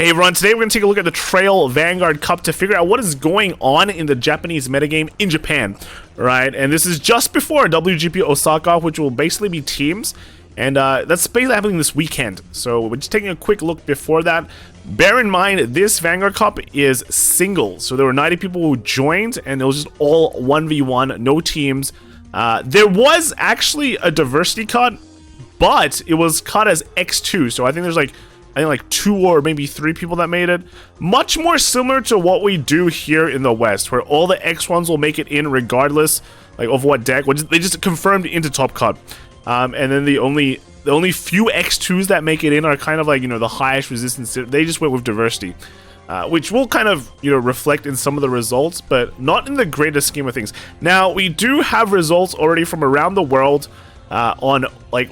Hey everyone, today we're going to take a look at the Trail Vanguard Cup to figure out what is going on in the Japanese metagame in Japan, right? And this is just before WGP Osaka, which will basically be teams, and that's basically happening this weekend. So we're just taking a quick look before that. Bear in mind, this Vanguard Cup is singles, so there were 90 people who joined, and it was just all 1v1, no teams. There was actually a diversity cut, but it was cut as X2, so I think there's like 2 or maybe 3 people that made it. Much more similar to what we do here in the West, where all the X1s will make it in regardless of what deck. They just confirmed into top cut. And then the only few X2s that make it in are kind of like, the highest resistance. They just went with diversity. Which will kind of, reflect in some of the results, but not in the greatest scheme of things. Now, we do have results already from around the world on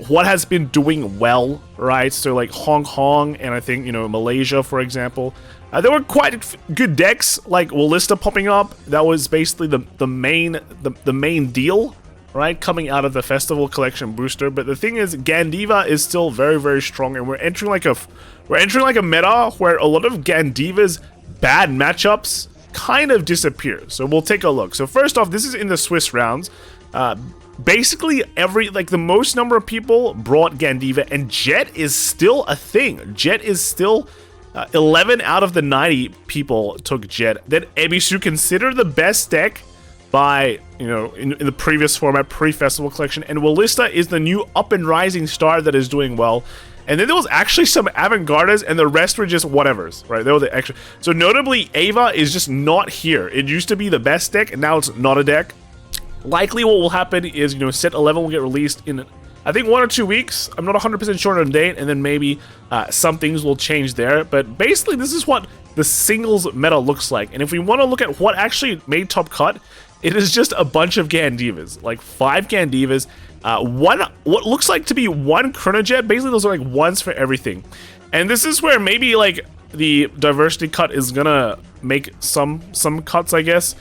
what has been doing well, right? So like Hong Kong and I think Malaysia, for example, there were quite good decks like Wallista popping up. That was basically the main deal, right, coming out of the festival collection booster. But the thing is, Gandiva is still very, very strong, and we're entering like a meta where a lot of Gandiva's bad matchups kind of disappear. So we'll take a look. So first off, this is in the Swiss rounds. Basically the most number of people brought Gandiva, and Jet is still a thing. Jet is still 11 out of the 90 people took Jet. Then Ebisu, considered the best deck by in the previous format, pre-festival collection, and Wallista is the new up and rising star that is doing well. And then there was actually some avant-gardes, and the rest were just whatevers, right? They were the extra. So notably, Ava is just not here. It used to be the best deck, and now it's not a deck. Likely what will happen is, set 11 will get released in, I think, 1 or 2 weeks. I'm not 100% sure on the date, and then maybe some things will change there. But basically, this is what the singles meta looks like. And if we want to look at what actually made top cut, it is just a bunch of Gandivas, like 5 Gandivas, what looks like to be 1 Chronojet. Basically, those are like ones for everything. And this is where maybe the diversity cut is gonna make some cuts, I guess.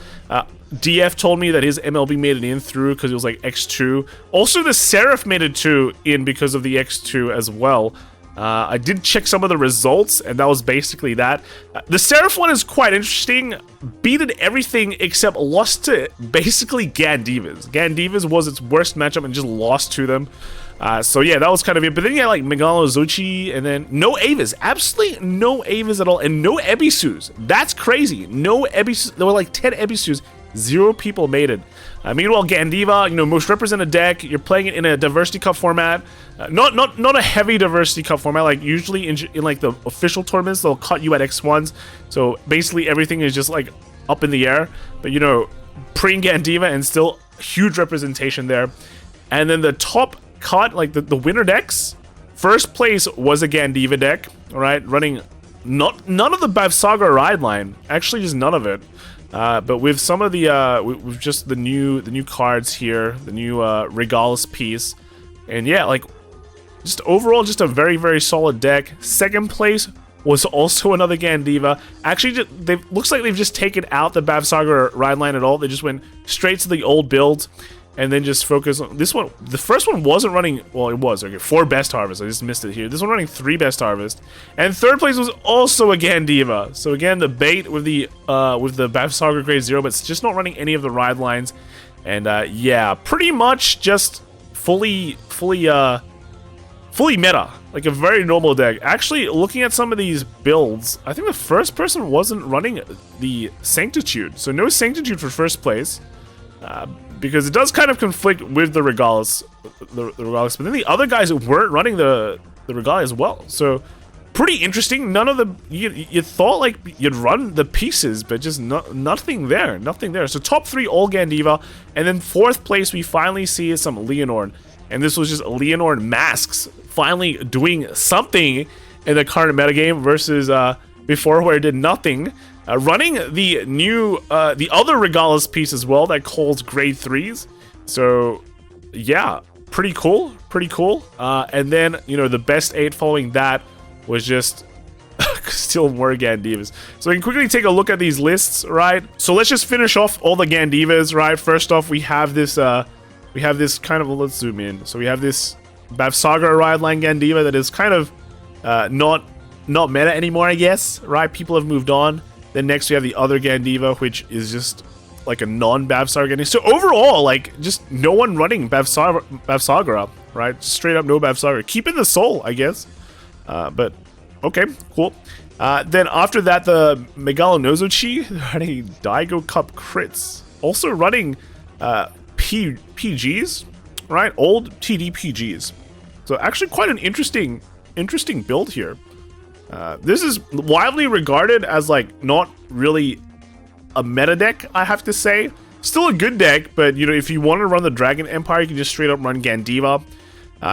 DF told me that his MLB made it in through because it was like X2. Also, the Seraph made it in because of the X2 as well. I did check some of the results, and that was basically that. The Seraph one is quite interesting. Beated everything except lost to basically Gandivas. Gandivas was its worst matchup and just lost to them. So yeah, that was kind of it. But then you had like Megalo Zuchi, and then no Avas. Absolutely no Avas at all, and no Ebisus. That's crazy. No Ebisus. There were like 10 Ebisus. 0 people made it. Meanwhile, Gandiva, most represented deck. You're playing it in a diversity cup format. Not a heavy diversity cup format. Like usually in like the official tournaments, they'll cut you at X1s. So basically everything is just like up in the air. But pre Gandiva and still huge representation there. And then the top cut, like the winner decks, first place was a Gandiva deck, all right, running none of the Bavsaga ride line. Actually, just none of it. But with some of the with just the new cards here, the new Regalis piece, and yeah, just overall just a very, very solid deck. Second place was also another Gandiva. Actually, looks like they've just taken out the Bavsaga ride line at all. They just went straight to the old build, and then just focus on this one. The first one wasn't running, well, it was, okay, 4 best harvest. I just missed it here. This one running 3 best harvest. And third place was also a Gandiva. So again, the bait with the Bavsaga grade 0, but it's just not running any of the ride lines. And yeah, pretty much just fully meta. Like a very normal deck. Actually, looking at some of these builds, I think the first person wasn't running the Sanctitude. So no Sanctitude for first place. Because it does kind of conflict with the Regalis, but then the other guys weren't running the Regalia as well. So pretty interesting. None of the you thought like you'd run the pieces, but just nothing there. So top 3 all Gandiva, and then 4th place we finally see some Leonord, and this was just Leonord masks finally doing something in the current metagame versus before where it did nothing. Running the new, the other Regalis piece as well that calls grade 3s. So, yeah, pretty cool. And then, the best 8 following that was just still more Gandivas. So we can quickly take a look at these lists, right? So let's just finish off all the Gandivas, right? First off, we have this kind of, let's zoom in. So we have this Bavsaga ride line Gandiva that is kind of not not meta anymore, I guess, right? People have moved on. Then next we have the other Gandiva, which is just like a non-Bavsar Gandiva. So overall, like, just no one running Bavsagra, right? Straight up no Bavsagra. Keeping the soul, I guess. But, okay, cool. Then after that, the Megalanozochi running Daigo Cup crits. Also running PGs, right? Old TD PGs. So actually quite an interesting build here. This is widely regarded as like not really a meta deck, I have to say. Still a good deck, but you know, if you want to run the Dragon Empire, you can just straight up run Gandiva.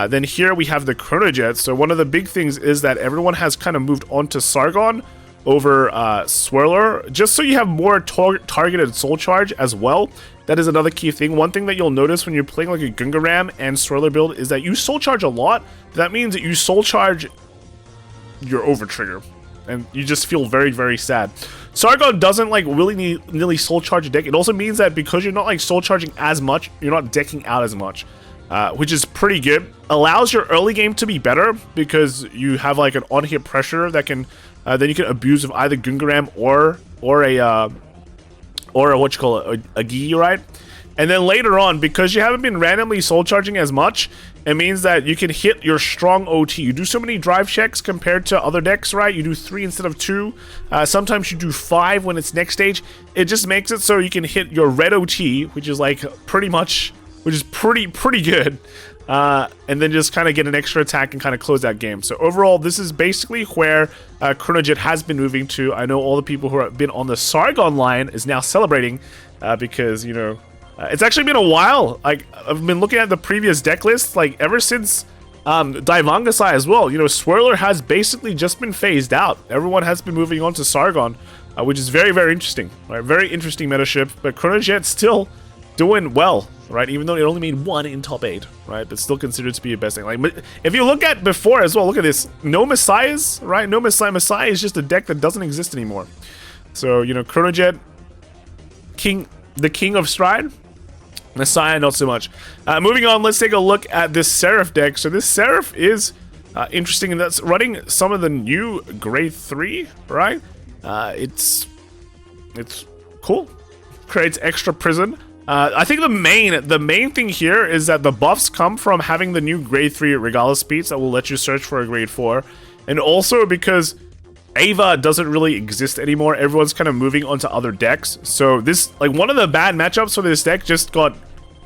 Then here we have the Chronojet. So one of the big things is that everyone has kind of moved on to Sargon over Swirler, just so you have more targeted soul charge as well. That is another key thing. One thing that you'll notice when you're playing like a Gungaram and Swirler build is that you soul charge a lot. That means that you soul charge your over trigger, and you just feel very, very sad. Sargon doesn't like willy-nilly soul charge a deck. It also means that because you're not like soul charging as much, you're not decking out as much. Which is pretty good. Allows your early game to be better because you have like an on-hit pressure that can then you can abuse of either Gungaram or what you call it, a Gi, right? And then later on, because you haven't been randomly soul charging as much, it means that you can hit your strong OT. You do so many drive checks compared to other decks, right? You do 3 instead of 2. Sometimes you do 5 when it's next stage. It just makes it so you can hit your red OT, which is like pretty much, which is pretty good. And then just kind of get an extra attack and kind of close that game. So overall, this is basically where Chronojet has been moving to. I know all the people who have been on the Sargon line is now celebrating because, you know, it's actually been a while. Like, I've been looking at the previous deck list, like ever since Daivangasai as well. You know, Swirler has basically just been phased out. Everyone has been moving on to Sargon, which is very, very interesting. Right? Very interesting meta shift, but Chronojet still doing well, right? Even though it only made 1 in top 8, right? But still considered to be a best thing. Like, if you look at before as well, look at this. No Messiahs, right? No Messiah. Messiah is just a deck that doesn't exist anymore. So, you know, Chronojet, the king of Stride. Messiah, not so much. Moving on, let's take a look at this Seraph deck. So this Seraph is interesting, and that's running some of the new grade 3, right? It's cool. Creates extra prison. I think the main thing here is that the buffs come from having the new grade 3 Regala speeds that will let you search for a grade 4, and also because Ava doesn't really exist anymore. Everyone's kind of moving onto other decks. So this, like, one of the bad matchups for this deck just got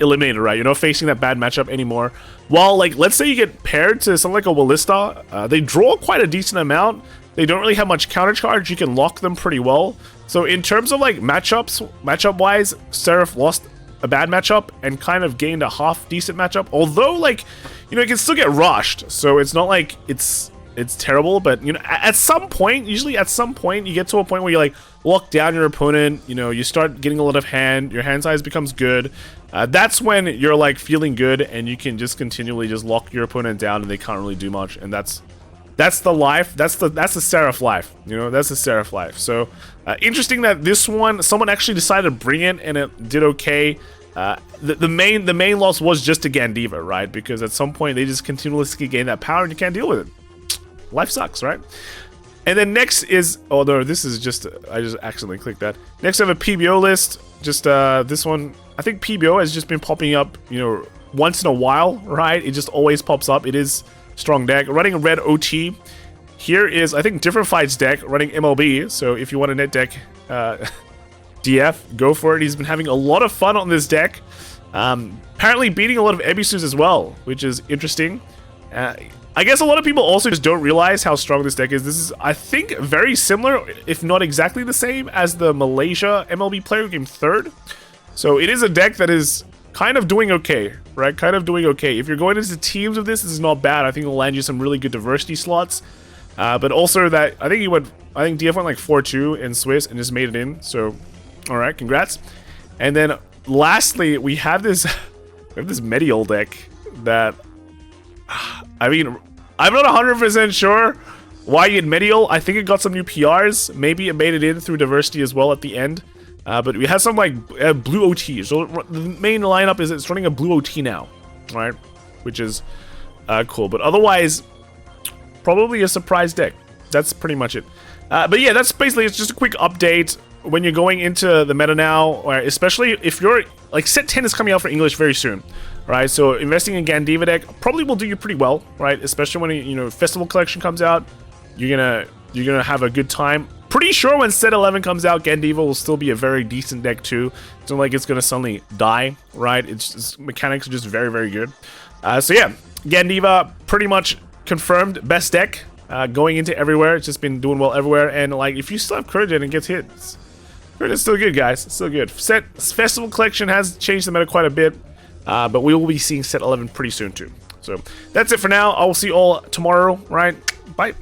eliminated, right? You're not facing that bad matchup anymore. While, like, let's say you get paired to something like a Wallista, they draw quite a decent amount. They don't really have much counter charge. You can lock them pretty well. So in terms of like matchup-wise, Seraph lost a bad matchup and kind of gained a half decent matchup. Although, like, you know, it can still get rushed. So it's not like it's terrible, but, you know, at some point, usually at some point, you get to a point where you like lock down your opponent, you know, you start getting a lot of hand, your hand size becomes good. That's when you're like feeling good and you can just continually just lock your opponent down and they can't really do much. And that's the life, that's the Seraph life, you know, that's the Seraph life. So interesting that this one, someone actually decided to bring it and it did okay. The main loss was just to Gandiva, right? Because at some point they just continuously gain that power and you can't deal with it. Life sucks, right? And then next is, oh no, this is just, I just accidentally clicked that. Next I have a PBO list. Just this one, I think PBO has just been popping up, you know, once in a while, right? It just always pops up. It is strong deck. Running a red OT. Here is, I think, Different Fights deck running MLB. So if you want a net deck DF, go for it. He's been having a lot of fun on this deck. Apparently beating a lot of Ebisus as well, which is interesting. I guess a lot of people also just don't realize how strong this deck is. This is, I think, very similar, if not exactly the same, as the Malaysia MLB player who came 3rd. So it is a deck that is kind of doing okay, right? Kind of doing okay. If you're going into teams of this is not bad. I think it'll land you some really good diversity slots. But also that, I think DF went like 4-2 in Swiss and just made it in. So, all right, congrats. And then lastly, we have this Medial deck that, I mean, I'm not 100% sure why you get Medial. I think it got some new PRs. Maybe it made it in through diversity as well at the end. But we have some like blue OT. So the main lineup is it's running a blue OT now, right? Which is cool. But otherwise, probably a surprise deck. that's pretty much it. But yeah, that's basically, it's just a quick update when you're going into the meta now, or especially if you're like set 10 is coming out for English very soon, right? So investing in Gandiva deck probably will do you pretty well, right? Especially when you know Festival Collection comes out, you're gonna have a good time. Pretty sure when set 11 comes out, Gandiva will still be a very decent deck too. It's not like it's gonna suddenly die, right? Its mechanics are just very, very good. So yeah, Gandiva pretty much confirmed best deck going into everywhere. It's just been doing well everywhere, and like if you still have Courage and it gets hit, it's still good, guys. It's still good. Festival Collection has changed the meta quite a bit, but we will be seeing set 11 pretty soon too. So that's it for now. I will see you all tomorrow, right? Bye.